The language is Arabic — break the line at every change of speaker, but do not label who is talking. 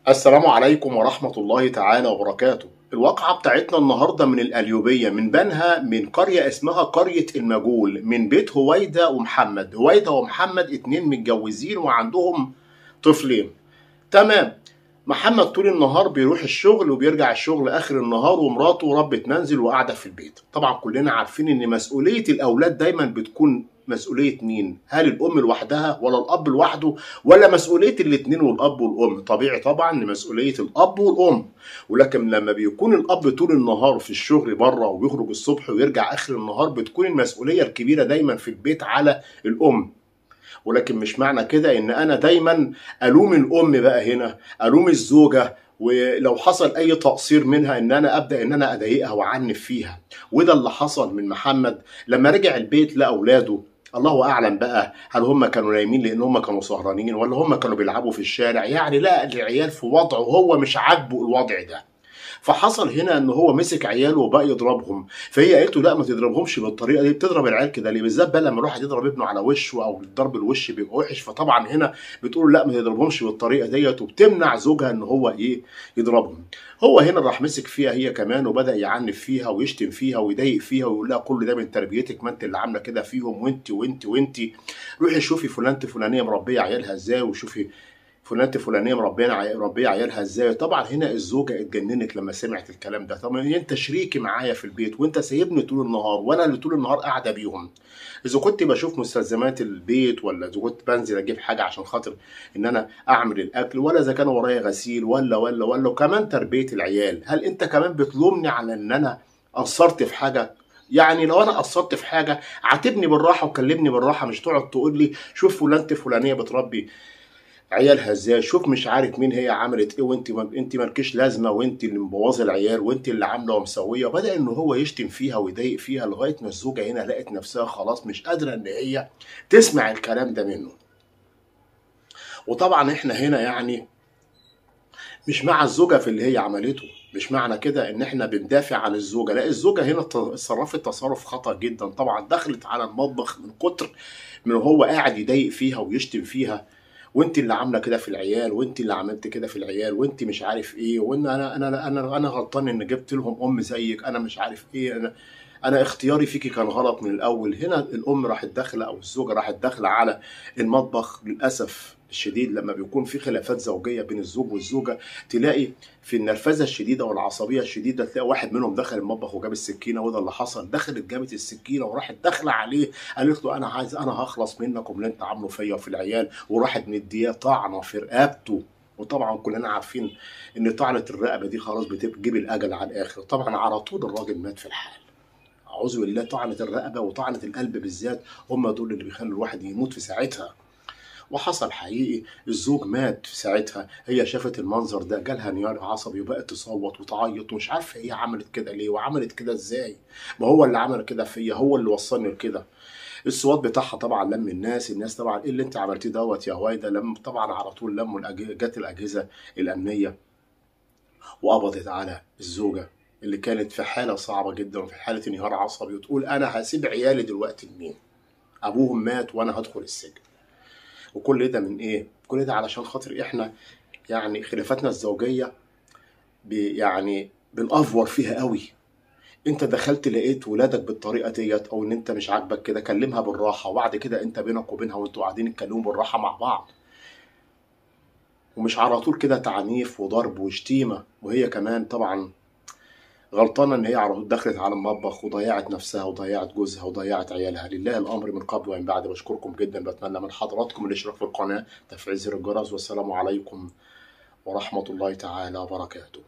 السلام عليكم ورحمة الله تعالى وبركاته. الواقعة بتاعتنا النهاردة من القليوبية، من بنها، من قرية اسمها قرية المجول، من بيت هويدا ومحمد. هويدا ومحمد اتنين متجوزين وعندهم طفلين. تمام. محمد طول النهار بيروح الشغل وبيرجع الشغل اخر النهار، ومراته ربة منزل وقاعدة في البيت. طبعا كلنا عارفين ان مسؤولية الاولاد دايما بتكون مسؤولية مين؟ هل الام لوحدها ولا الاب لوحده، ولا مسؤولية الاتنين والاب والام؟ طبيعي طبعا ان مسؤولية الاب والام. ولكن لما بيكون الاب طول النهار في الشغل بره وبيخرج الصبح ويرجع اخر النهار، بتكون المسؤولية الكبيرة دايما في البيت على الام. ولكن مش معنى كده ان انا دايما الوم الام بقى هنا، الوم الزوجه، ولو حصل اي تقصير منها ان انا ابدا ان انا اضايقها واعنف فيها. وده اللي حصل من محمد لما رجع البيت لاولاده. الله اعلم بقى، هل هم كانوا نايمين لان هم كانوا سهرانين، ولا هم كانوا بيلعبوا في الشارع؟ يعني لا، العيال في وضعه وهو مش عاجبه الوضع ده. فحصل هنا ان هو مسك عياله وبقى يضربهم. فهي قالت له لا، ما تضربهمش بالطريقه دي، بتضرب العيال كده ليه؟ بالذات بقى لما الواحد يضرب ابنه على وشه، او ضرب الوش بيبقى وحش. فطبعا هنا بتقول لا، ما تضربهمش بالطريقه ديت، وبتمنع زوجها ان هو يضربهم. هو هنا راح مسك فيها هي كمان، وبدا يعنف فيها ويشتم فيها ويضايق فيها ويقول لها كل ده من تربيتك، ما انت اللي عامله كده فيهم، وانت وانت وانت. روحي شوفي فلانه فلانيه مربيه عيالها ازاي، وشوفي فلانة فلانية مربية عيالها ازاي. طبعا هنا الزوجة اتجننت لما سمعت الكلام ده. طب انت شريكي معايا في البيت، وانت سايبني طول النهار، وانا اللي طول النهار قاعدة بيهم. اذا كنت بشوف مستلزمات البيت، ولا اذا كنت بنزل اجيب حاجة عشان خاطر ان انا اعمل الاكل، ولا اذا كان ورايا غسيل، ولا وكمان تربية العيال، هل انت كمان بتلومني على ان انا قصرت في حاجة؟ يعني لو انا قصرت في حاجه عاتبني بالراحه وكلمني بالراحه، مش تقعد تقول لي شوف فلانة فلانيه بتربي عيالها ازاي، شوف مش عارف مين هي عملت ايه، انت مالكيش لازمه، وانت اللي مبوظه العيال، وانت اللي عامله ومسويه. وبدا ان هو يشتم فيها ويضايق فيها، لغايه ما الزوجه هنا لقت نفسها خلاص مش قادره ان هي تسمع الكلام ده منه. وطبعا احنا هنا يعني مش مع الزوجه في اللي هي عملته. مش معنى كده ان احنا بندافع عن الزوجه، لا، الزوجه هنا تصرفت تصرف خطأ جدا. طبعا دخلت على المطبخ من كتر من هو قاعد يضايق فيها ويشتم فيها، وانت اللي عامله كده في العيال، وانت اللي عملت كده في العيال، وانت مش عارف ايه، وان انا غلطان ان جبت لهم ام زيك، انا مش عارف ايه، انا اختياري فيكي كان غلط من الاول. هنا الام راحت داخله، او الزوجه راحت داخله على المطبخ. للاسف الشديد لما بيكون في خلافات زوجيه بين الزوج والزوجه، تلاقي في النرفزه الشديده والعصبيه الشديده تلاقي واحد منهم دخل المطبخ وجاب السكينه. وده اللي حصل، دخلت جابت السكينه وراحت داخله عليه، قالت له انا هخلص منكم اللي انت عامله فيا وفي العيال، وراحت مدياه طعنه في رقبته. وطبعا كلنا عارفين ان طعنه الرقبه دي خلاص بتجيب الاجل على الاخر. طبعا على طول الراجل مات في الحال. اعوذ بالله، طعنه الرقبه وطعنه القلب بالذات هم دول اللي بيخلوا الواحد يموت في ساعتها. وحصل حقيقي، الزوج مات في ساعتها. هي شافت المنظر ده جالها انهيار عصبي، وبقت تصوت وتعيط، ومش عارفه هي عملت كده ليه وعملت كده ازاي. ما هو اللي عمل كده فيا، هو اللي وصلني لكده. الصوت بتاعها طبعا لم الناس طبعا ايه اللي انت عملتيه دوت يا هويدا. لم طبعا على طول لموا جت الاجهزه الامنيه وقبضت على الزوجه اللي كانت في حاله صعبه جدا وفي حاله انهيار عصبي، وتقول انا هسيب عيالي دلوقتي لمين؟ ابوهم مات وانا هدخل السجن. وكل ده من ايه؟ كل ده علشان خاطر احنا يعني خلافاتنا الزوجيه يعني بنأفور فيها قوي. انت دخلت لقيت ولادك بالطريقه ديت، او ان انت مش عاجبك كده، كلمها بالراحه، وبعد كده انت بينك وبينها وانتوا قاعدين تكلموا بالراحه مع بعض، ومش على طول كده تعنيف وضرب وشتيمه. وهي كمان طبعا غلطانه ان هي على طول دخلت على المطبخ وضيعت نفسها وضيعت جوزها وضيعت عيالها. لله الامر من قبل ومن بعد. بشكركم جدا، بتمنى من حضراتكم الاشتراك في القناه، تفعيل زر الجرس، والسلام عليكم ورحمه الله تعالى وبركاته.